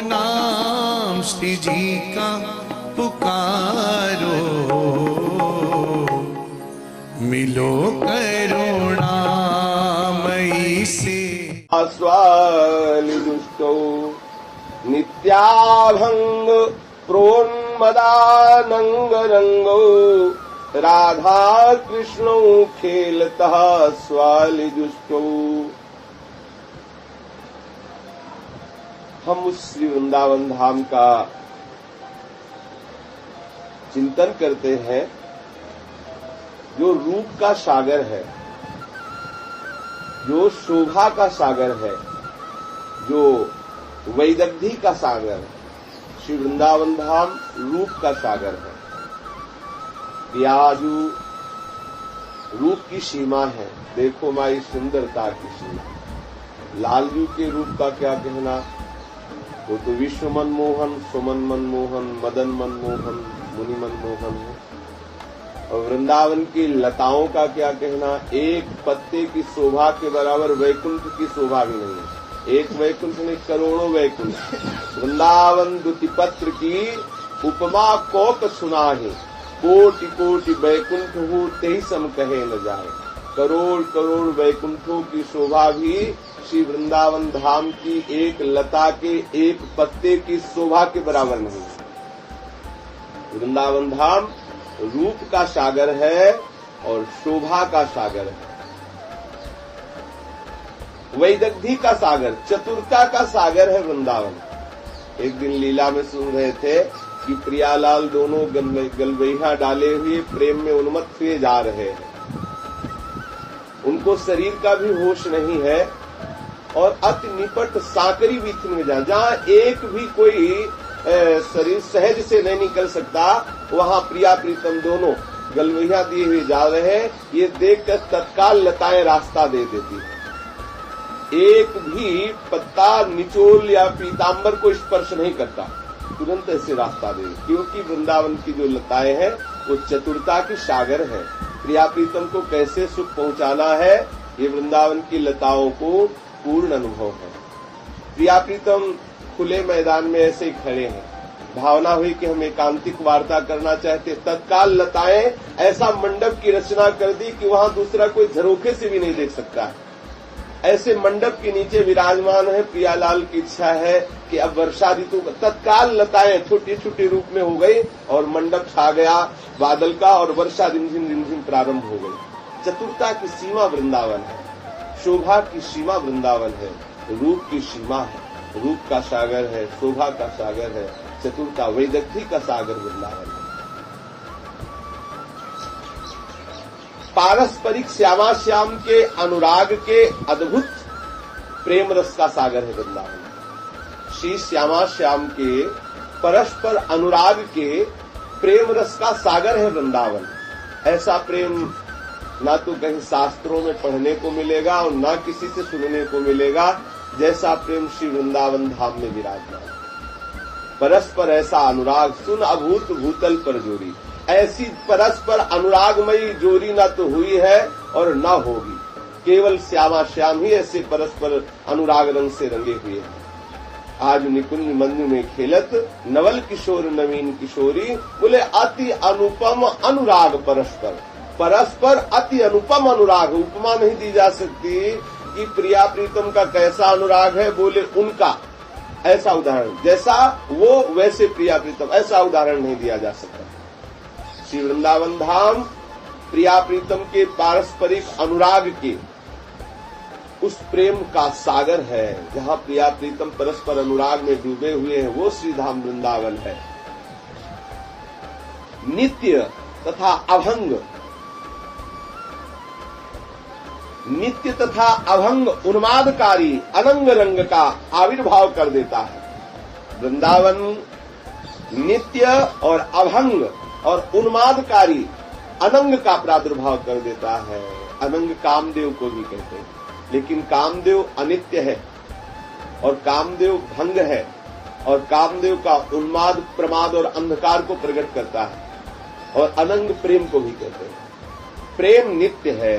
नाम श्री जी का पुकारो, मिलो करुणामयी से। स्वाली दुष्टौ नित्याभंग प्रोन्मदानंग रंगौ, राधा कृष्णौ खेलतः स्वाली दुष्टौ। हम उस श्री वृंदावन धाम का चिंतन करते हैं जो रूप का सागर है, जो शोभा का सागर है, जो वैदग्धी का सागर है। श्री वृंदावन धाम रूप का सागर है। प्याजू रूप की सीमा है, देखो माई सुंदरता की सीमा। लालजू के रूप का क्या कहना, वो तो विश्व मनमोहन, सुमन मनमोहन, मदन मनमोहन, मुनि मनमोहन है। और वृंदावन की लताओं का क्या कहना, एक पत्ते की शोभा के बराबर वैकुंठ की शोभा भी नहीं है। एक वैकुंठ में करोड़ों वैकुंठ। वृंदावन दुति पत्र की उपमा कोक सुनाहे, कोटि कोटि वैकुंठ हो तेहि सम कहे न जाए। करोड़ करोड़ वैकुंठों की शोभा भी श्री वृंदावन धाम की एक लता के एक पत्ते की शोभा के बराबर नहीं है। वृंदावन धाम रूप का सागर है और शोभा का सागर है, वैदग्धी का सागर, चतुरता का सागर है वृंदावन। एक दिन लीला में सुन रहे थे कि प्रियालाल दोनों गलबैया डाले हुए प्रेम में उन्मत्त हुए जा रहे हैं। उनको शरीर का भी होश नहीं है और अति निपट साकरी बीच में जहाँ एक भी कोई शरीर सहज से नहीं निकल सकता, वहाँ प्रिया प्रीतम दोनों गलबैया दिए हुए जा रहे हैं। ये देखकर तत्काल लताएं रास्ता दे देती है। एक भी पत्ता निचोल या पीताम्बर को स्पर्श नहीं करता, तुरंत ऐसे रास्ता दे, क्योंकि वृंदावन की जो लताएं हैं वो चतुरता की सागर है। प्रिया प्रीतम को कैसे सुख पहुंचाना है, ये वृंदावन की लताओं को पूर्ण अनुभव है। प्रिया प्रीतम खुले मैदान में ऐसे ही खड़े हैं, भावना हुई कि हम एकांतिक वार्ता करना चाहते, तत्काल लताएं ऐसा मंडप की रचना कर दी कि वहां दूसरा कोई झरोखे से भी नहीं देख सकता है। ऐसे मंडप के नीचे विराजमान है। प्रियालाल की इच्छा है कि अब वर्षा ऋतु, तत्काल लताएं छोटी छोटी रूप में हो गई और मंडप छा गया बादल का और वर्षा रिमझिम प्रारंभ हो गई। चतुरता की सीमा वृंदावन है, शोभा की सीमा वृंदावन है, रूप की सीमा है, रूप का सागर है, शोभा का सागर है, चतुरता वैदग्धी का सागर वृंदावन है। पारस्परिक श्यामा श्याम के अनुराग के अद्भुत प्रेम रस का सागर है वृंदावन। श्री श्यामा श्याम के परस्पर अनुराग के प्रेम रस का सागर है वृंदावन। ऐसा प्रेम ना तो कहीं शास्त्रों में पढ़ने को मिलेगा और ना किसी से सुनने को मिलेगा, जैसा प्रेम श्री वृंदावन धाम में विराजमान। परस्पर ऐसा अनुराग सुन अभूत भूतल पर जोड़ी, ऐसी परस्पर अनुरागमयी जोड़ी न तो हुई है और न होगी। केवल श्यामा श्याम ही ऐसे परस्पर अनुराग रंग से रंगे हुए हैं। आज निकुंज मंजू में खेलत नवल किशोर नवीन किशोरी, बोले अति अनुपम अनुराग परस्पर, परस्पर अति अनुपम अनुराग। उपमा नहीं दी जा सकती कि प्रिया प्रीतम का कैसा अनुराग है, बोले उनका ऐसा उदाहरण, जैसा वो वैसे प्रिया प्रीतम, ऐसा उदाहरण नहीं दिया जा सकता। श्री वृंदावन धाम प्रिया प्रीतम के पारस्परिक अनुराग के उस प्रेम का सागर है। जहाँ प्रिया प्रीतम परस्पर अनुराग में डूबे हुए हैं, वो श्री धाम वृंदावन है। नित्य तथा अभंग, नित्य तथा अभंग उन्मादकारी अनंग रंग का आविर्भाव कर देता है। वृंदावन नित्य और अभंग और उन्मादकारी अनंग का प्रादुर्भाव कर देता है। अनंग कामदेव को भी कहते हैं, लेकिन कामदेव अनित्य है और कामदेव भंग है और कामदेव का उन्माद प्रमाद और अंधकार को प्रकट करता है। और अनंग प्रेम को भी कहते हैं। प्रेम नित्य है,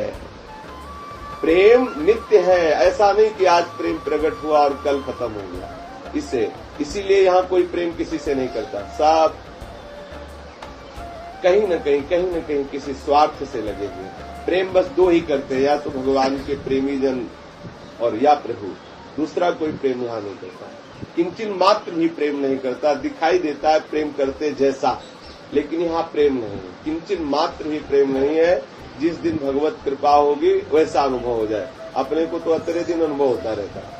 प्रेम नित्य है। ऐसा नहीं कि आज प्रेम प्रकट हुआ और कल खत्म हो गया। इससे, इसीलिए यहाँ कोई प्रेम किसी से नहीं करता। सब कहीं न कहीं किसी स्वार्थ से लगे हुए। प्रेम बस दो ही करते हैं, या तो भगवान के प्रेमी जन और या प्रभु, दूसरा कोई प्रेम यहाँ नहीं करता। किंचन मात्र भी प्रेम नहीं करता। दिखाई देता है प्रेम करते जैसा, लेकिन यहाँ प्रेम नहीं है, किंचन मात्र भी प्रेम नहीं है। जिस दिन भगवत कृपा होगी वैसा अनुभव हो जाए। अपने को तो अतरे दिन अनुभव होता रहता है।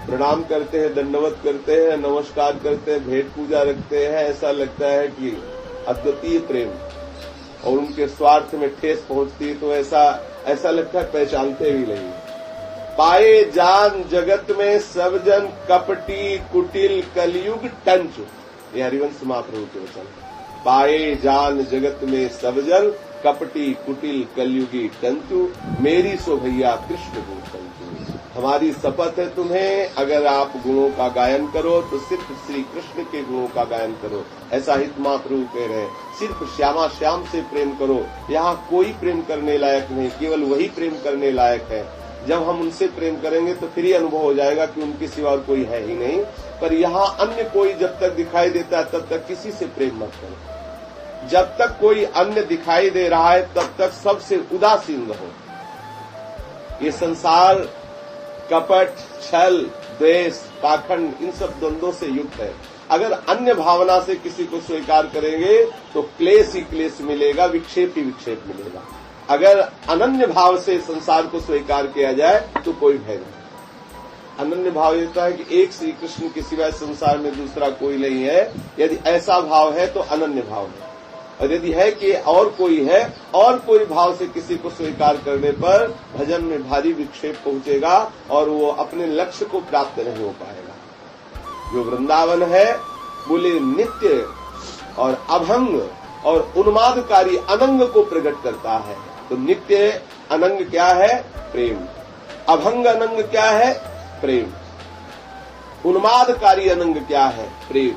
प्रणाम करते हैं, दंडवत करते हैं, नमस्कार करते हैं, भेंट पूजा रखते हैं, ऐसा लगता है कि अद्वितीय प्रेम, और उनके स्वार्थ में ठेस पहुंचती है तो ऐसा लगता है पहचानते भी नहीं। पाए जान जगत में सब जन कपटी कुटिल कलयुग टंच, ये हरिवंश महाप्रभु के वचन। पाए जान जगत में सब जन कपटी कुटिल कलयुगी टंचु, मेरी सो भैया कृष्ण गुण टंचु। हमारी शपथ है तुम्हें, अगर आप गुणों का गायन करो तो सिर्फ श्री कृष्ण के गुणों का गायन करो, ऐसा हित महाप्रभु कह रहे हैं। सिर्फ श्यामा श्याम से प्रेम करो, यहाँ कोई प्रेम करने लायक नहीं, केवल वही प्रेम करने लायक है। जब हम उनसे प्रेम करेंगे तो फिर ही अनुभव हो जाएगा कि उनके सिवा और कोई है ही नहीं। पर यहाँ अन्य कोई जब तक दिखाई देता है तब तक किसी से प्रेम मत करो। जब तक कोई अन्य दिखाई दे रहा है तब तक सबसे उदासीन रहो। ये संसार कपट, छल, द्वेष, पाखंड, इन सब द्वंद्वों से युक्त है। अगर अन्य भावना से किसी को स्वीकार करेंगे तो क्लेश ही क्लेश मिलेगा, विक्षेप ही विक्षेप मिलेगा। अगर अनन्य भाव से संसार को स्वीकार किया जाए तो कोई भय नहीं। अनन्य भाव ये होता है कि एक श्री कृष्ण के सिवाय संसार में दूसरा कोई नहीं है। यदि ऐसा भाव है तो अनन्य भाव है, और यदि है कि और कोई है, और कोई भाव से किसी को स्वीकार करने पर भजन में भारी विक्षेप पहुंचेगा और वो अपने लक्ष्य को प्राप्त नहीं हो पाएगा। जो वृंदावन है बोले नित्य और अभंग और उन्मादकारी अनंग को प्रकट करता है। तो नित्य अनंग क्या है? प्रेम। अभंग अनंग क्या है? प्रेम। उन्मादकारी अनंग क्या है? प्रेम।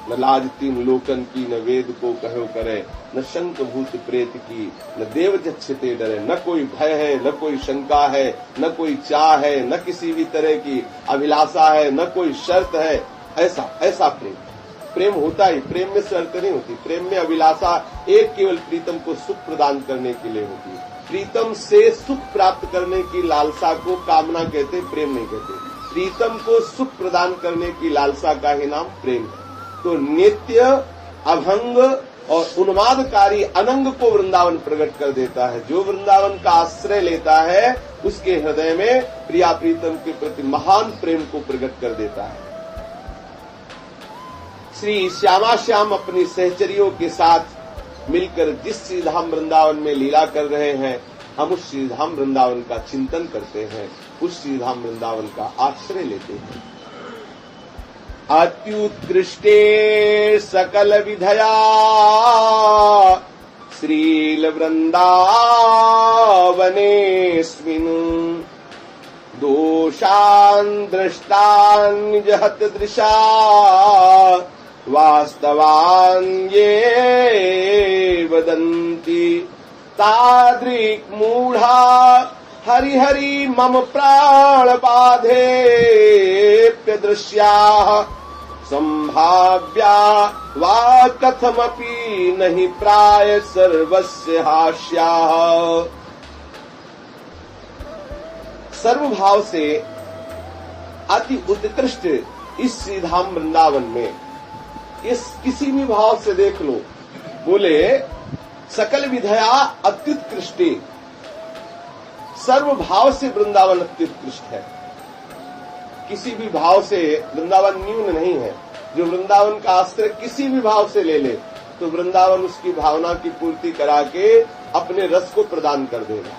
न लाज तीन लोकन की, न वेद को कहो करे, न शंक भूत प्रेत की, न देव जच्छते डरे। न कोई भय है, न कोई शंका है, न कोई चाह है, न किसी भी तरह की अभिलाषा है, न कोई शर्त है। ऐसा प्रेम। प्रेम होता ही, प्रेम में शर्त नहीं होती। प्रेम में अभिलाषा एक केवल प्रीतम को सुख प्रदान करने के लिए होती है। प्रीतम से सुख प्राप्त करने की लालसा को कामना कहते, प्रेम नहीं कहते। प्रीतम को सुख प्रदान करने की लालसा का ही नाम प्रेम है। तो नित्य, अभंग और उन्मादकारी अनंग को वृंदावन प्रकट कर देता है। जो वृंदावन का आश्रय लेता है उसके हृदय में प्रिया प्रीतम के प्रति महान प्रेम को प्रकट कर देता है। श्री श्यामा श्याम अपनी सहचरियों के साथ मिलकर जिस श्रीधाम वृंदावन में लीला कर रहे हैं, हम उस श्रीधाम वृंदावन का चिंतन करते हैं, उस श्रीधाम वृंदावन का आश्रय लेते हैं। अत्युत्कृष्टे सकल विधया श्रील वृंदावनेस्मिन् दोषान् दृष्टान् जहत दृशा वास्तवान् ये वदन्ति तादृक् मूढ़ा हरि हरि मम प्राण बाधेप्यदृश्याः संभाव्या वा कथमपि नहि प्राय सर्वस्य हास्याः। सर्वभाव से अति उत्कृष्ट इस श्रीधाम वृंदावन में, इस किसी भी भाव से देख लो, बोले सकल विधया अत्युत्कृष्टे, सर्व भाव से वृंदावन अत्युत्कृष्ट है। किसी भी भाव से वृंदावन न्यून नहीं है। जो वृंदावन का आश्रय किसी भी भाव से ले ले तो वृंदावन उसकी भावना की पूर्ति करा के अपने रस को प्रदान कर देगा।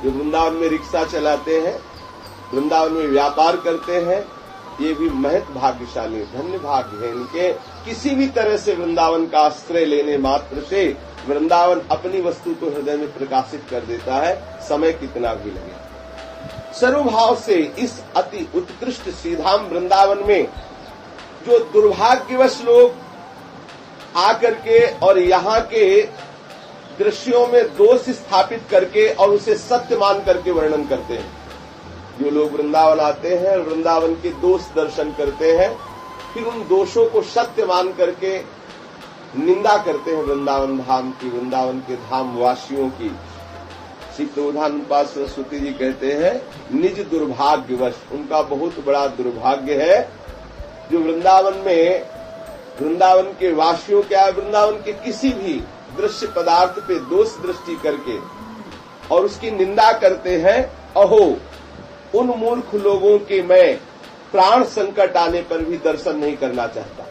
जो वृंदावन में रिक्शा चलाते हैं, वृंदावन में व्यापार करते हैं, ये भी महत भाग्यशाली, धन्य भाग्य है इनके। किसी भी तरह से वृंदावन का आश्रय लेने मात्र से वृंदावन अपनी वस्तु को हृदय में प्रकाशित कर देता है, समय कितना भी लगे। सर्वभाव से इस अति उत्कृष्ट श्रीधाम वृंदावन में जो दुर्भाग्यवश लोग आकर के और यहाँ के दृश्यों में दोष स्थापित करके और उसे सत्य मान करके वर्णन करते हैं, जो लोग वृंदावन आते हैं वृंदावन के दोष दर्शन करते हैं, फिर उन दोषों को सत्य मान करके निंदा करते हैं वृंदावन धाम की, वृंदावन के धाम वासियों की। श्री प्रबोधानंद सरस्वती जी कहते हैं निज दुर्भाग्यवश, उनका बहुत बड़ा दुर्भाग्य है जो वृंदावन में, वृंदावन के वासियों क्या है, वृंदावन के किसी भी दृश्य पदार्थ पे दोष दृष्टि करके और उसकी निंदा करते हैं। अहो उन मूर्ख लोगों के मैं प्राण संकट आने पर भी दर्शन नहीं करना चाहता,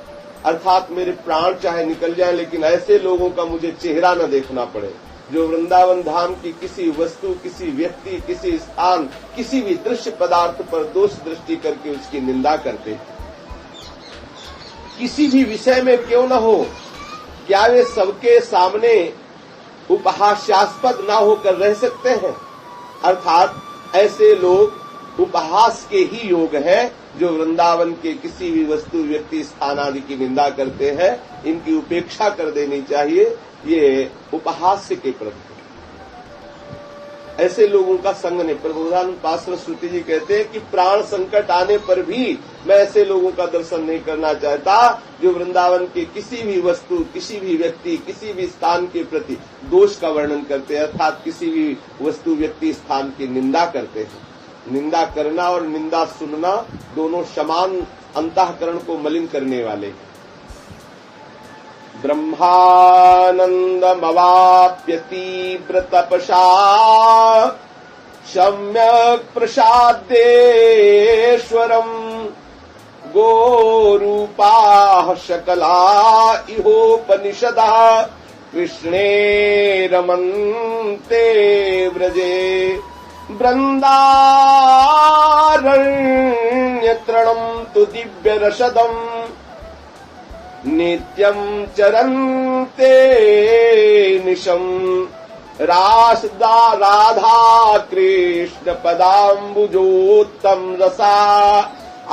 अर्थात मेरे प्राण चाहे निकल जाए लेकिन ऐसे लोगों का मुझे चेहरा न देखना पड़े जो वृंदावन धाम की किसी वस्तु, किसी व्यक्ति, किसी स्थान, किसी भी दृश्य पदार्थ पर दोष दृष्टि करके उसकी निंदा करते हैं। किसी भी विषय में क्यों न हो, क्या वे सबके सामने उपहास्यास्पद ना होकर रह सकते हैं? अर्थात ऐसे लोग उपहास के ही योग हैं जो वृंदावन के किसी भी वस्तु, व्यक्ति, स्थान आदि की निंदा करते हैं। इनकी उपेक्षा कर देनी चाहिए, ये उपहास्य के प्रति ऐसे लोगों का संग नहीं। प्रबोधानंद सरस्वती जी कहते हैं कि प्राण संकट आने पर भी मैं ऐसे लोगों का दर्शन नहीं करना चाहता जो वृंदावन के किसी भी वस्तु, किसी भी व्यक्ति, किसी भी स्थान के प्रति दोष का वर्णन करते हैं, अर्थात किसी भी वस्तु, व्यक्ति, स्थान की निंदा करते हैं। निंदा करना और निंदा सुनना दोनों समान अंतःकरण को मलिन करने वाले हैं। ब्रह्मानंदमवाप्य तीव्र तपसा सम्यक् प्रसादेश्वरम् गोरूपाः सकला इहोपनिषदा कृष्णे रमन्ते व्रजे वृन्दारण्यतृणम् तु दिव्यरसदम् नित्यम् चरन्ते निशम् राधा कृष्ण पदाम्बुजोत्तम रसा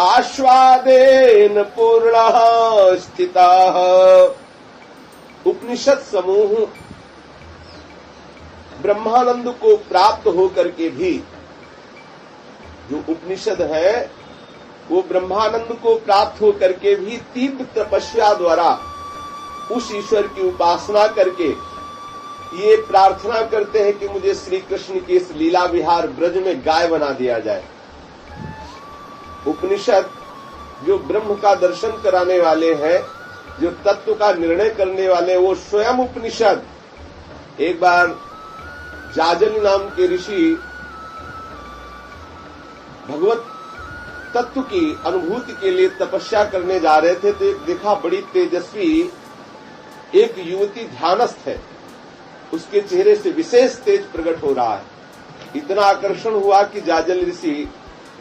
आस्वादेन पूर्णः स्थितः। उपनिषद समूह ब्रह्मानंद को प्राप्त होकर के भी, जो उपनिषद है वो ब्रह्मानंद को प्राप्त होकर के भी तीव्र तपस्या द्वारा उस ईश्वर की उपासना करके ये प्रार्थना करते हैं कि मुझे श्री कृष्ण के इस लीला विहार ब्रज में गाय बना दिया जाए। उपनिषद जो ब्रह्म का दर्शन कराने वाले हैं, जो तत्व का निर्णय करने वाले, वो स्वयं उपनिषद। एक बार जाजली नाम के ऋषि भगवत तत्व की अनुभूति के लिए तपस्या करने जा रहे थे, तो एक देखा बड़ी तेजस्वी एक युवती ध्यानस्थ है, उसके चेहरे से विशेष तेज प्रकट हो रहा है। इतना आकर्षण हुआ कि जाजल ऋषि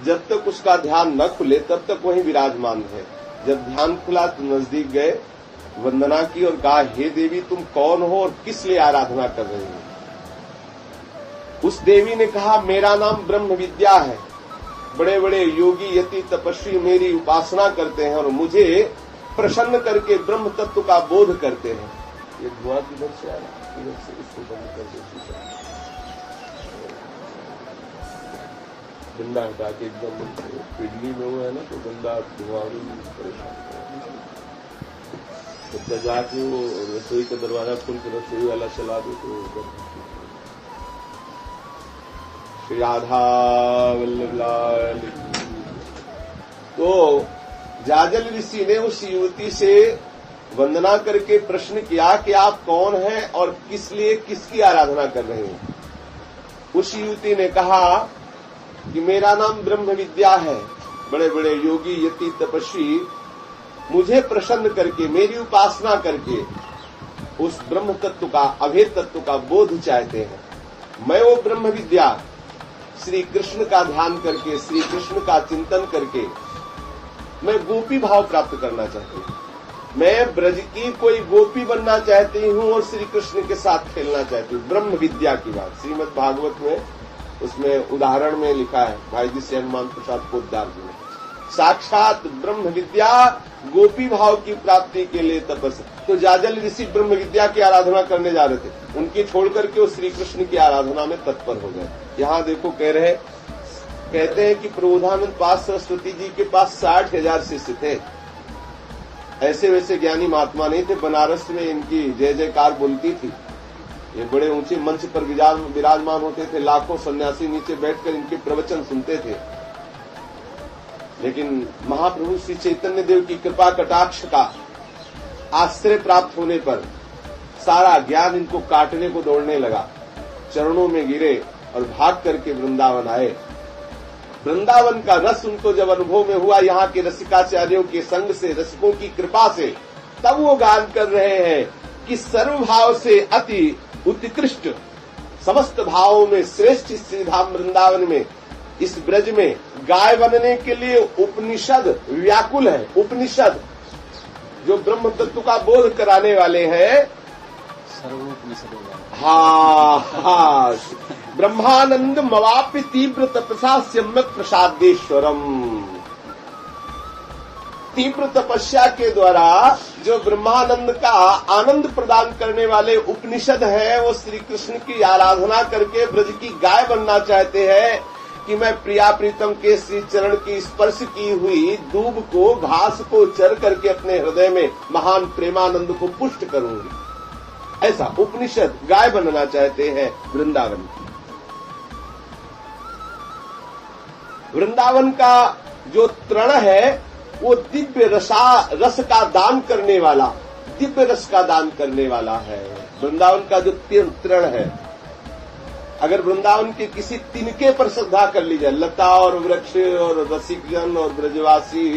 जब तक उसका ध्यान न खुले तब तक वहीं विराजमान है। जब ध्यान खुला तो नजदीक गए, वंदना की और कहा, हे देवी तुम कौन हो और किस लिए आराधना कर रही हो? उस देवी ने कहा, मेरा नाम ब्रह्म विद्या है, बड़े बड़े योगी यति तपस्वी मेरी उपासना करते हैं और मुझे प्रसन्न करके ब्रह्म तत्व का बोध करते हैं। ये धुआं किधर से आ रहा है? इधर से, इसको बंद कर दो। गंदा हटा के एकदम पिडली में वो है ना, तो गंदा धुआं परेशान तो जाके वो रसोई का दरवाजा खोल के रसोई वाला चला दो तो श्री राधा वल्लभ लाल। तो जाजल ऋषि ने उस युवती से वंदना करके प्रश्न किया कि आप कौन हैं और किस लिए, किसकी आराधना कर रहे हैं? उस युवती ने कहा कि मेरा नाम ब्रह्म विद्या है, बड़े बड़े योगी यति तपस्वी मुझे प्रसन्न करके, मेरी उपासना करके उस ब्रह्म तत्व का, अभेद तत्व का बोध चाहते हैं। मैं वो ब्रह्म विद्या श्री कृष्ण का ध्यान करके, श्री कृष्ण का चिंतन करके मैं गोपी भाव प्राप्त करना चाहती हूँ। मैं ब्रज की कोई गोपी बनना चाहती हूँ और श्री कृष्ण के साथ खेलना चाहती हूँ। ब्रह्म विद्या की बात श्रीमद् भागवत में, उसमें उदाहरण में लिखा है भाई जी से हनुमान प्रसाद पोद्दार जी ने, साक्षात ब्रह्म विद्या गोपी भाव की प्राप्ति के लिए तपस्या। तो जाजल ऋषि ब्रह्म विद्या की आराधना करने जा रहे थे, उनकी छोड़ करके वो श्री कृष्ण की आराधना में तत्पर हो गए। यहाँ देखो कह रहे कहते हैं कि प्रबोधानंद पाद सरस्वती जी के पास 60,000 शिष्य थे। ऐसे वैसे ज्ञानी महात्मा नहीं थे। बनारस में इनकी जय जयकार बोलती थी। ये बड़े ऊंचे मंच पर विराजमान होते थे। लाखों सन्यासी नीचे बैठकर इनके प्रवचन सुनते थे। लेकिन महाप्रभु श्री चैतन्य देव की कृपा कटाक्ष का आश्रय प्राप्त होने पर सारा ज्ञान इनको काटने को दौड़ने लगा। चरणों में गिरे और भाग करके वृंदावन आए। वृंदावन का रस उनको जब अनुभव में हुआ, यहाँ के रसिकाचार्यों के संग से, रसिकों की कृपा से, तब वो गान कर रहे हैं कि सर्वभाव से अति उत्कृष्ट, समस्त भावों में श्रेष्ठ श्रीधाम वृंदावन में, इस ब्रज में गाय बनने के लिए उपनिषद व्याकुल है। उपनिषद जो ब्रह्म तत्व का बोध कराने वाले हैं, हाँ, ब्रह्मानंद मवाप्य तीव्र तपसा सम्यक प्रसादेश्वरम। तीव्र तपस्या के द्वारा जो ब्रह्मानंद का आनंद प्रदान करने वाले उपनिषद हैं, वो श्री कृष्ण की आराधना करके ब्रज की गाय बनना चाहते हैं कि मैं प्रिया प्रीतम के श्री चरण की स्पर्श की हुई दूब को, घास को चर करके अपने हृदय में महान प्रेमानंद को पुष्ट करूंगी। ऐसा उपनिषद गाय बनना चाहते हैं वृंदावन की। वृंदावन का जो तृण है वो दिव्य रस का दान करने वाला, दिव्य रस का दान करने वाला है। वृंदावन का जो तृण है, अगर वृंदावन के किसी तिनके पर श्रद्धा कर ली जाए, लता और वृक्ष और रसिकजन और ब्रजवासी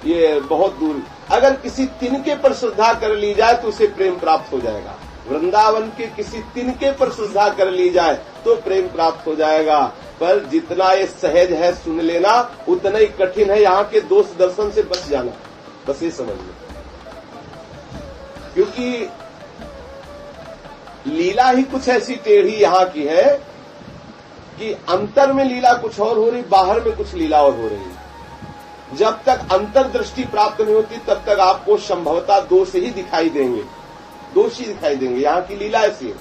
ये बहुत दूर, अगर किसी तिनके पर श्रद्धा कर ली जाए तो उसे प्रेम प्राप्त हो जाएगा। वृंदावन के किसी तिनके पर श्रद्धा कर ली जाए तो प्रेम प्राप्त हो जाएगा। पर जितना ये सहज है सुन लेना, उतना ही कठिन है यहाँ के दोष दर्शन से बच जाना। बस ये समझ लो, क्योंकि लीला ही कुछ ऐसी टेढ़ी यहाँ की है कि अंतर में लीला कुछ और हो रही, बाहर में कुछ लीला और हो रही। जब तक अंतर्दृष्टि प्राप्त नहीं होती तब तक आपको संभवतः दोष ही दिखाई देंगे, दोष ही दिखाई देंगे। यहाँ की लीला ऐसी है,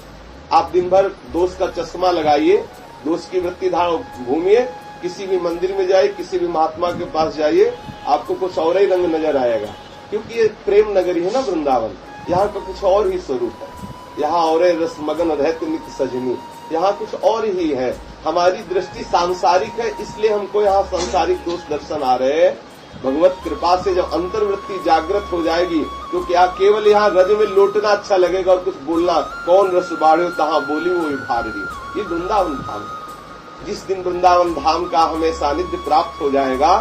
आप दिन भर दोष का चश्मा लगाइए, दोष की वृत्ति धारण घूमिए, किसी भी मंदिर में जाइए, किसी भी महात्मा के पास जाइए, आपको कुछ और ही रंग नजर आएगा। क्योंकि ये प्रेम नगरी है ना वृंदावन, यहाँ का कुछ और ही स्वरूप है। यहाँ और रस मगन रहते नित्य सजनी, यहाँ कुछ और ही है। हमारी दृष्टि सांसारिक है, इसलिए हमको यहाँ सांसारिक दोष दर्शन आ रहे हैं। भगवत कृपा से जब अंतर्वृत्ति जागृत हो जाएगी तो क्या केवल यहाँ रज में लौटना अच्छा लगेगा और कुछ बोलना, कौन रस बाढ़े तहाँ बोली वो भार रही। ये वृंदावन धाम, जिस दिन वृंदावन धाम का हमें सानिध्य प्राप्त हो जाएगा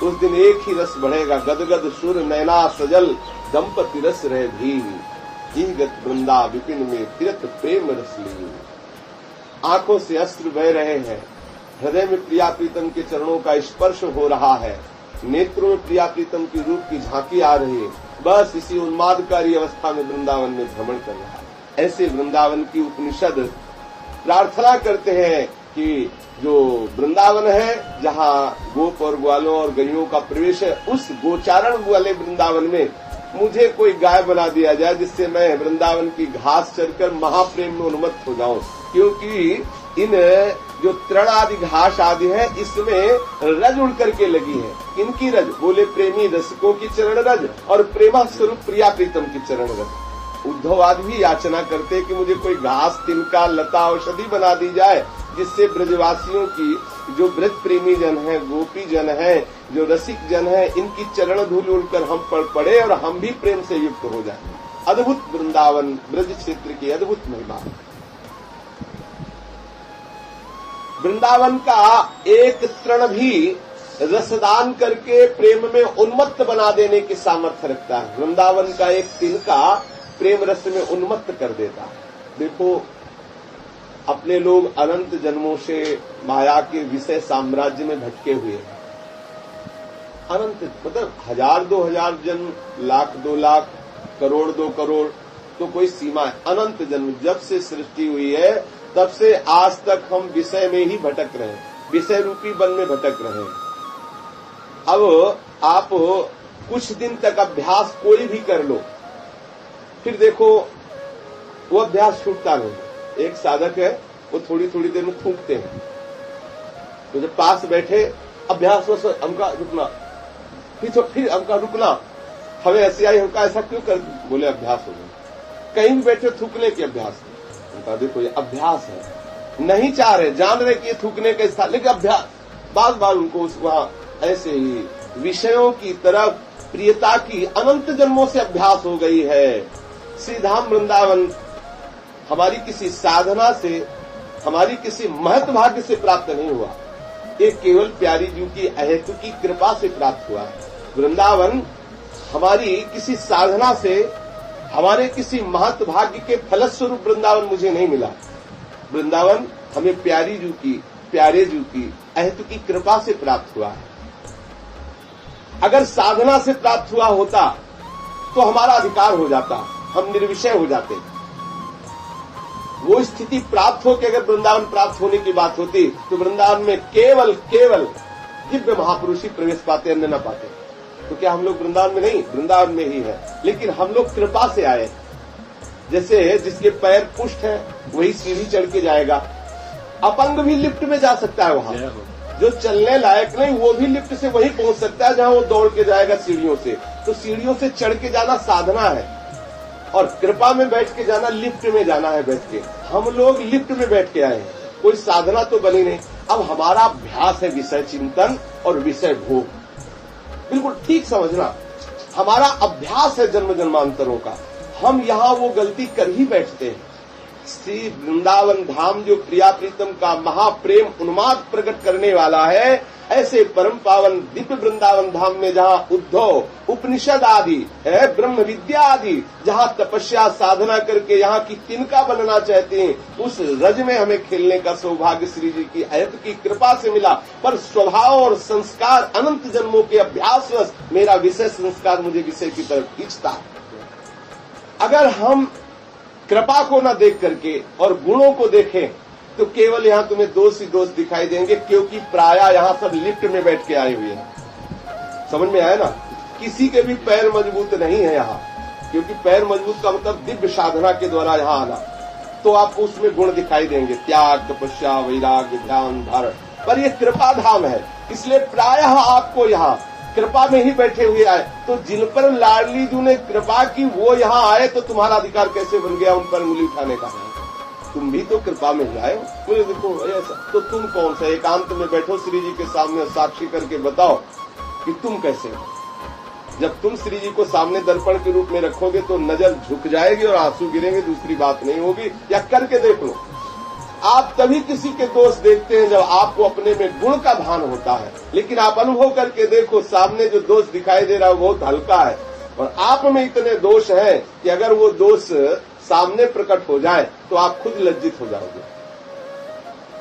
उस दिन एक ही रस बढ़ेगा, गदगद सुर नैना सजल दंपति रस रहे भी, गत वृंदा विपिन में तीर्थ प्रेम रस ली। आंखों से अश्रु बह रहे हैं, हृदय में प्रिया प्रीतम के चरणों का स्पर्श हो रहा है, नेत्रों में प्रिया प्रीतम की रूप की झांकी आ रही है। बस इसी उन्मादकारी अवस्था में वृंदावन में भ्रमण कर रहा है। ऐसे वृंदावन की उपनिषद प्रार्थना करते हैं कि जो वृंदावन है, जहाँ गोप और ग्वालों और गैयों का प्रवेश है, उस गोचारण वाले वृंदावन में मुझे कोई गाय बना दिया जाए, जिससे मैं वृंदावन की घास चरकर महाप्रेम में उन्मत्त हो जाऊं। क्योंकि इन जो तृण आदि घास आदि है, इसमें रज उड़ करके लगी है। इनकी रज बोले प्रेमी रसिकों की चरण रज और प्रेमा स्वरूप प्रिया प्रीतम की चरण रज। उद्धव आदि भी याचना करते कि मुझे कोई घास, तिनका, लता, औषधि बना दी जाए, जिससे ब्रजवासियों की जो ब्रज प्रेमी जन है, गोपी जन है, जो रसिक जन है, इनकी चरण धूल उड़कर हम पर पड़े और हम भी प्रेम से युक्त हो जाए। अद्भुत वृंदावन ब्रज क्षेत्र की अद्भुत महिमा। वृंदावन का एक तृण भी रसदान करके प्रेम में उन्मत्त बना देने की सामर्थ्य रखता है। वृंदावन का एक तिनका प्रेम रस में उन्मत्त कर देता है। देखो, अपने लोग अनंत जन्मों से माया के विषय साम्राज्य में भटके हुए हैं। अनंत मतलब 1000-2000 जन्म, लाख 2 लाख, करोड़ 2 करोड़, तो कोई सीमा है। अनंत जन्म जब से सृष्टि हुई है तब से आज तक हम विषय में ही भटक रहे हैं, विषय रूपी वन में भटक रहे हैं। अब आप कुछ दिन तक अभ्यास कोई भी कर लो, फिर देखो वो अभ्यास छूटता नहीं। एक साधक है, वो थोड़ी थोड़ी देर में थूकते हैं, तो जब पास बैठे अभ्यास में हमका रुकना, फिर हमका रुकना, हमें ऐसी आई, हमका ऐसा क्यों कर, बोले अभ्यास हो गया। कहीं भी बैठे थूकने के अभ्यास, हमका देखो ये अभ्यास है, नहीं चाह रहे, जान रहे कि ये थूकने का स्थान, लेकिन अभ्यास बार बार उनको वहां ऐसे ही विषयों की तरफ प्रियता की अनंत जन्मों से अभ्यास हो गई है। श्री धाम वृंदावन हमारी किसी साधना से, हमारी किसी महत्व भाग्य से प्राप्त नहीं हुआ, ये केवल प्यारी जी की अहेतु की कृपा से प्राप्त हुआ है। वृंदावन हमारी किसी साधना से, हमारे किसी महत्व भाग्य के फलस्वरूप वृंदावन मुझे नहीं मिला। वृंदावन हमें प्यारे जी की अहेतु की कृपा से प्राप्त हुआ है। अगर साधना से प्राप्त हुआ होता तो हमारा अधिकार हो जाता, हम निर्विषय हो जाते। वो स्थिति प्राप्त हो कि अगर वृंदावन प्राप्त होने की बात होती तो वृंदावन में केवल दिव्य महापुरुष ही प्रवेश पाते, अन्य न पाते। तो क्या हम लोग वृंदावन में नहीं, वृंदावन में ही है, लेकिन हम लोग कृपा से आए। जैसे जिसके पैर पुष्ट है वही सीढ़ी चढ़ के जाएगा, अपंग भी लिफ्ट में जा सकता है, वहां जो चलने लायक नहीं वो भी लिफ्ट से वही पहुंच सकता है जहां वो दौड़ के जाएगा सीढ़ियों से। तो सीढ़ियों से चढ़ के जाना साधना है, और कृपा में बैठ के जाना लिफ्ट में जाना है बैठ के। हम लोग लिफ्ट में बैठ के आए हैं, कोई साधना तो बनी नहीं। अब हमारा अभ्यास है विषय चिंतन और विषय भोग, बिल्कुल ठीक समझना, हमारा अभ्यास है जन्म जन्मांतरों का। हम यहाँ वो गलती कर ही बैठते हैं। श्री वृंदावन धाम जो प्रिया प्रीतम का महाप्रेम उन्माद प्रकट करने वाला है, ऐसे परम पावन दिव्य वृंदावन धाम में जहाँ उद्धव उपनिषद आदि है, ब्रह्म विद्या आदि, जहाँ तपस्या साधना करके यहाँ की तिनका बनना चाहते हैं, उस रज में हमें खेलने का सौभाग्य श्री जी की अयत की कृपा से मिला। पर स्वभाव और संस्कार अनंत जन्मों के अभ्यासवश मेरा विषय संस्कार मुझे विषय की तरफ खींचता। अगर हम कृपा को न देख करके और गुणों को देखें तो केवल यहाँ तुम्हें दोष ही दोष दिखाई देंगे, क्योंकि प्रायः यहाँ सब लिफ्ट में बैठ के आए हुए हैं। समझ में आया ना, किसी के भी पैर मजबूत नहीं है यहाँ, क्योंकि पैर मजबूत का मतलब दिव्य साधना के द्वारा यहाँ आना, तो आपको उसमें गुण दिखाई देंगे, त्याग, तपस्या, वैराग्य, ध्यान, धारण। पर ये कृपा धाम है, इसलिए प्रायः आपको यहाँ कृपा में ही बैठे हुए आए। तो जिन पर लाडली जी ने कृपा की वो यहाँ आए, तो तुम्हारा अधिकार कैसे बन गया उन पर उंगली उठाने का? तुम भी तो कृपा में ही आए हो। बोले देखो ऐसा, तो तुम कौन सा एकांत में बैठो श्री जी के सामने, साक्षी करके बताओ कि तुम कैसे हो। जब तुम श्री जी को सामने दर्पण के रूप में रखोगे तो नजर झुक जाएगी और आंसू गिरेंगे, दूसरी बात नहीं होगी। या करके देख लो, आप तभी किसी के दोष देखते हैं जब आपको अपने में गुण का भान होता है, लेकिन आप अनुभव करके देखो सामने जो दोष दिखाई दे रहा है वो बहुत हल्का है, और आप में इतने दोष हैं कि अगर वो दोष सामने प्रकट हो जाए तो आप खुद लज्जित हो जाओगे।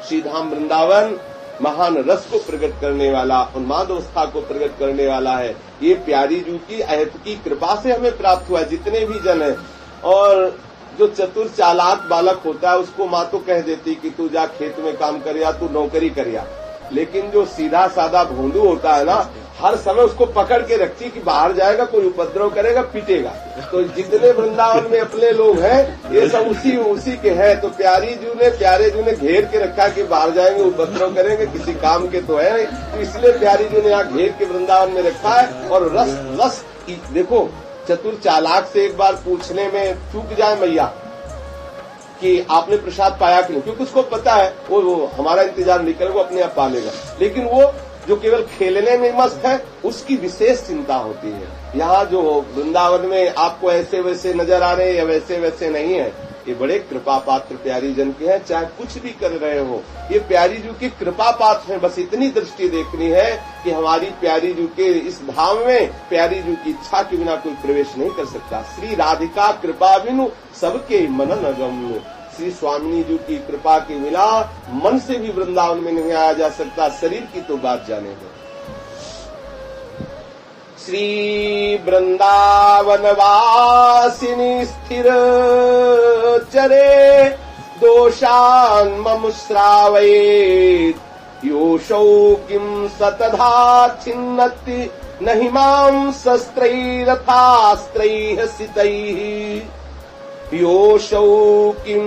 श्री धाम वृंदावन महान रस को प्रकट करने वाला, उन्माद अवस्था को प्रकट करने वाला है। ये प्यारी जू की अहत की कृपा से हमें प्राप्त हुआ। जितने भी जन है, और जो चतुर चालाक बालक होता है उसको माँ तो कह देती कि तू जा खेत में काम कर या तू नौकरी कर या, लेकिन जो सीधा साधा भोंदू होता है ना, हर समय उसको पकड़ के रखती कि बाहर जाएगा कोई उपद्रव करेगा, पीटेगा। तो जितने वृंदावन में अपने लोग हैं ये सब उसी के हैं। तो प्यारे जू ने घेर के रखा कि बाहर जाएंगे उपद्रव करेंगे, किसी काम के तो है नहीं, तो इसलिए प्यारी जू ने यहाँ घेर के वृंदावन में रखा है। और रस देखो, चतुर चालाक से एक बार पूछने में चूक जाए मैया कि आपने प्रसाद पाया कि नहीं, क्योंकि उसको पता है वो हमारा इंतजार नहीं करेगा, वो अपने आप पालेगा। लेकिन वो जो केवल खेलने में मस्त है उसकी विशेष चिंता होती है। यहाँ जो वृंदावन में आपको ऐसे वैसे नजर आ रहे हैं या वैसे वैसे नहीं है, ये बड़े कृपा पात्र प्यारी जन के हैं, चाहे कुछ भी कर रहे हो, ये प्यारी जू की कृपा पात्र है। बस इतनी दृष्टि देखनी है कि हमारी प्यारी जू के इस धाम में प्यारी जू की इच्छा के बिना कोई प्रवेश नहीं कर सकता। श्री राधिका कृपा बिनु सबके मनन अगम। श्री स्वामिनी जी की कृपा के बिना मन से भी वृंदावन में नहीं आया जा सकता, शरीर की तो बात जाने दो। श्री वृंदावन वासिनी स्थिर चरे दोषान् मम श्रावयेत् योषौ किं सतधा छिन्नति नहि मां शस्त्रैरथास्त्रैः सितैः योषौ किं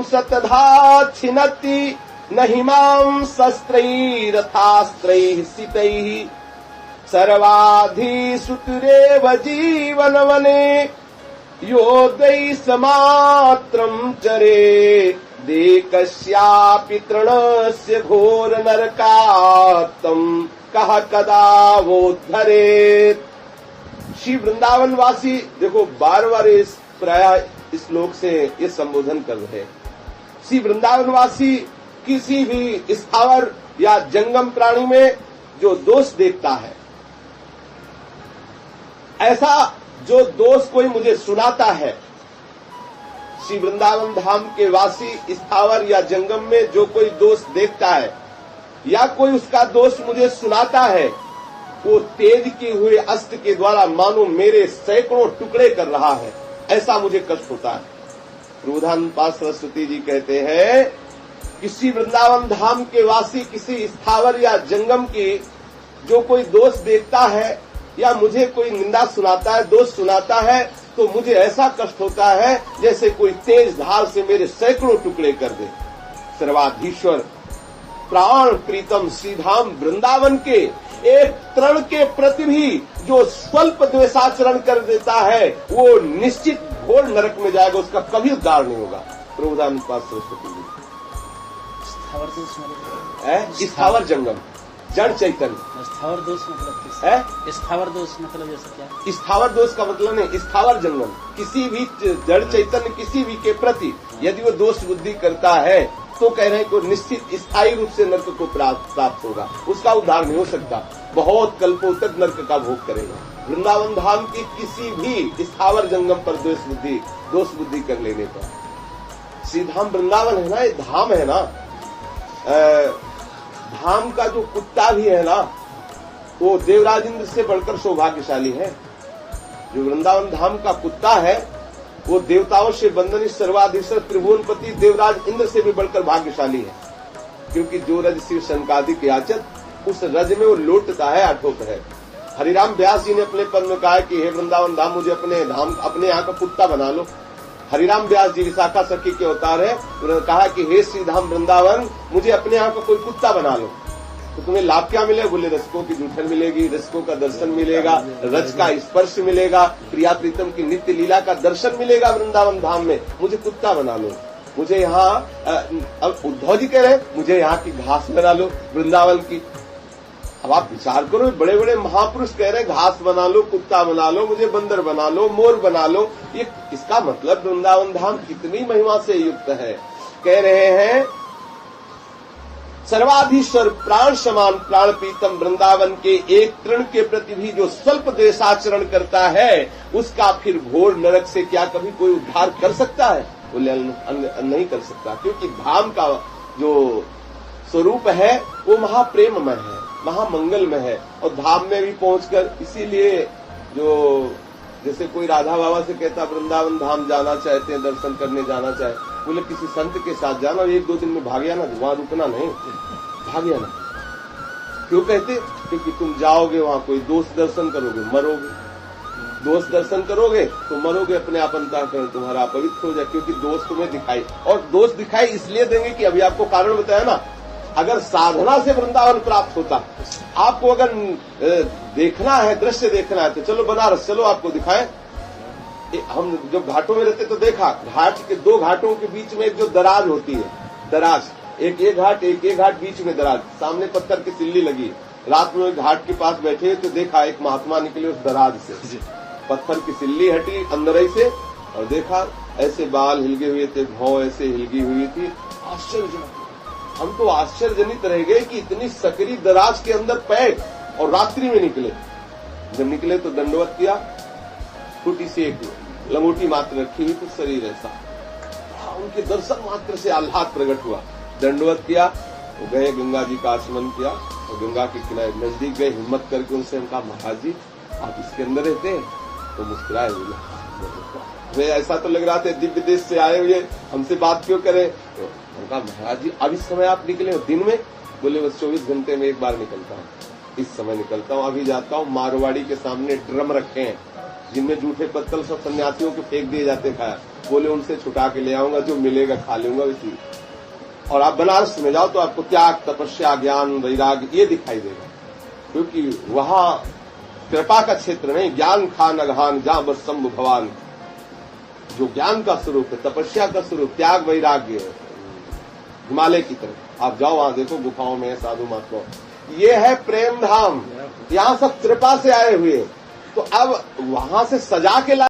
सतधा छिन्नति नहिमां शस्त्रैरथास्त्रैः सितैः सर्वाधिसुतुरेव जीवनवने यो द्वैसमात्रं चरे देकस्यापि तृणस्य घोर नरकात्तं कह कदा वोद्धरेत्। श्री वृंदावन वासी देखो बार बार इस प्राय इस श्लोक से ये संबोधन कर रहे हैं। श्री वृंदावन वासी किसी भी स्थावर या जंगम प्राणी में जो दोष देखता है, ऐसा जो दोष कोई मुझे सुनाता है, श्री वृंदावन धाम के वासी स्थावर या जंगम में जो कोई दोष देखता है या कोई उसका दोष मुझे सुनाता है, वो तेज किए हुए अस्त्र के द्वारा मानो मेरे सैकड़ों टुकड़े कर रहा है, ऐसा मुझे कष्ट होता है। क्रोधानुपात सरस्वती जी कहते हैं किसी वृंदावन धाम के वासी किसी स्थावर या जंगम की जो कोई दोष देखता है या मुझे कोई निंदा सुनाता है, दोष सुनाता है, तो मुझे ऐसा कष्ट होता है जैसे कोई तेज धार से मेरे सैकड़ों टुकड़े कर दे। सर्वाधीश्वर प्राण प्रीतम श्रीधाम वृंदावन के एक तृण के प्रति भी जो स्वल्प द्वेषाचरण कर देता है वो निश्चित घोर नरक में जाएगा, उसका कभी उद्धार नहीं होगा। क्रोधानुपात सरस्वती जी। स्थावर जंगम जड़ चैतन्य। स्थावर दोष मतलब है? स्थावर दोष मतलब जैसे क्या? स्थावर दोष का मतलब नहीं, स्थावर जंगम किसी भी जड़ चैतन्य किसी भी के प्रति यदि वो दोष बुद्धि करता है तो कह रहे हैं कि निश्चित स्थायी रूप से नरक को प्राप्त होगा, उसका उद्धार नहीं हो सकता, बहुत कल्पों तक नरक का भोग करेगा। वृंदावन धाम की किसी भी स्थावर जंगम पर दोष बुद्धि कर लेने पर। श्री धाम वृंदावन है ना, ये धाम है ना, धाम का जो कुत्ता भी है ना वो देवराज इंद्र से बढ़कर सौभाग्यशाली है। जो वृंदावन धाम का कुत्ता है वो देवताओं से वंदनीय सर्वाधीश्वर त्रिभुवनपति देवराज इंद्र से भी बढ़कर भाग्यशाली है, क्योंकि जो रज शिव शंकादिक याचक उस रज में वो लौटता है, अठोक है। हरिराम व्यास जी ने अपने पद में कहा कि हे वृंदावन धाम मुझे अपने यहाँ का कुत्ता बना लो। हरिराम व्यास जी विशाखा सखी के अवतार है, उन्होंने कहा कि हे श्री धाम वृंदावन मुझे अपने यहाँ का कोई कुत्ता बना लो। तो तुम्हें लाभ क्या मिलेगा? बोले रसिकों की जूठन मिलेगी, रसिकों का दर्शन मिलेगा, रज का स्पर्श मिलेगा, प्रिया प्रीतम की नित्य लीला का दर्शन मिलेगा वृंदावन धाम में, मुझे कुत्ता बना लो। मुझे यहाँ अब उद्धव जी कह रहे मुझे यहाँ की घास बना लो वृंदावन की। अब आप विचार करो, बड़े बड़े महापुरुष कह रहे घास बना लो, कुत्ता बना लो, मुझे बंदर बना लो, मोर बना लो। ये इसका मतलब वृंदावन धाम कितनी महिमा से युक्त है। कह रहे हैं सर्वाधीश्वर प्राण समान प्राण प्रीतम वृंदावन के एक तृण के प्रति भी जो स्वल्प द्वेषाचरण करता है उसका फिर घोर नरक से क्या कभी कोई उद्धार कर सकता है? बोले नहीं कर सकता, क्योंकि धाम का जो स्वरूप है वो महाप्रेममय है, महामंगलमय है। और धाम में भी पहुंचकर इसीलिए जो जैसे कोई राधा बाबा से कहता वृंदावन धाम जाना चाहते हैं, दर्शन करने जाना चाहे, बोले किसी संत के साथ जाना, 1-2 दिन में भाग जाना, वहां रुकना नहीं, भाग जाना। क्यों कहते? क्योंकि तुम जाओगे वहां कोई दोस्त दर्शन करोगे, मरोगे। दोस्त दर्शन करोगे तो मरोगे, अपने आप अंतःकरण तुम्हारा अपवित्र हो जाए, क्योंकि दोस्त तुम्हें दिखाई, और दोस्त दिखाई इसलिए देंगे कि अभी आपको कारण बताया ना, अगर साधना से वृंदावन प्राप्त होता, आपको अगर देखना है, दृश्य देखना है तो चलो बनारस चलो, आपको दिखाएं। हम जब घाटों में रहते तो देखा, घाट के 2 घाटों के बीच में एक जो दराज होती है, दराज, एक ये घाट बीच में दराज, सामने पत्थर की सिल्ली लगी। रात में घाट के पास बैठे तो देखा एक महात्मा निकले उस दराज से, पत्थर की सिल्ली हटी अंदर ही से, और देखा ऐसे बाल हिलगे हुए थे, भौं ऐसे हिलगी हुई थी। आश्चर्यजनक, हम तो आश्चर्यजनित रह गए कि इतनी सकरी दराज के अंदर पैक, और रात्रि में निकले। जब निकले तो दंडवत किया, छोटी सी एक लंगोटी मात्र रखी हुई तो शरीर ऐसा, उनके दर्शन मात्र से आह्लाद प्रकट हुआ। दंडवत किया तो गए, गंगा जी का आचमन किया और गंगा के किनारे नजदीक गए, हिम्मत करके उनसे हम कहा महाराज जी आप इसके अंदर रहते हैं? तो मुस्कुराए, वे ऐसा तो लग रहा था दिव्य देश से आए हुए, हमसे बात क्यों करें? तो हम कहा महाराज जी अब इस समय आप निकले हो? दिन में? बोले बस 24 घंटे में एक बार निकलता हूँ, इस समय निकलता हूँ। अभी जाता हूँ, मारवाड़ी के सामने ड्रम रखे हैं जिनमें जूठे पत्तल सब सन्यासियों के फेंक दिए जाते खाया, बोले उनसे छुटा के ले आऊंगा, जो मिलेगा खा लूंगा। इसी और आप बनारस में जाओ तो आपको त्याग, तपस्या, ज्ञान, वैराग्य ये दिखाई देगा, क्योंकि वहां कृपा का क्षेत्र नहीं, ज्ञान खान अघान जहां बस शंभु भगवान, जो ज्ञान का स्वरूप है, तपस्या का स्वरूप, त्याग, वैराग्य है। हिमालय की तरफ आप जाओ, वहां देखो गुफाओं में साधु महात्मा, ये है प्रेम धाम। यहां सब कृपा से आए हुए, तो अब वहां से सजा के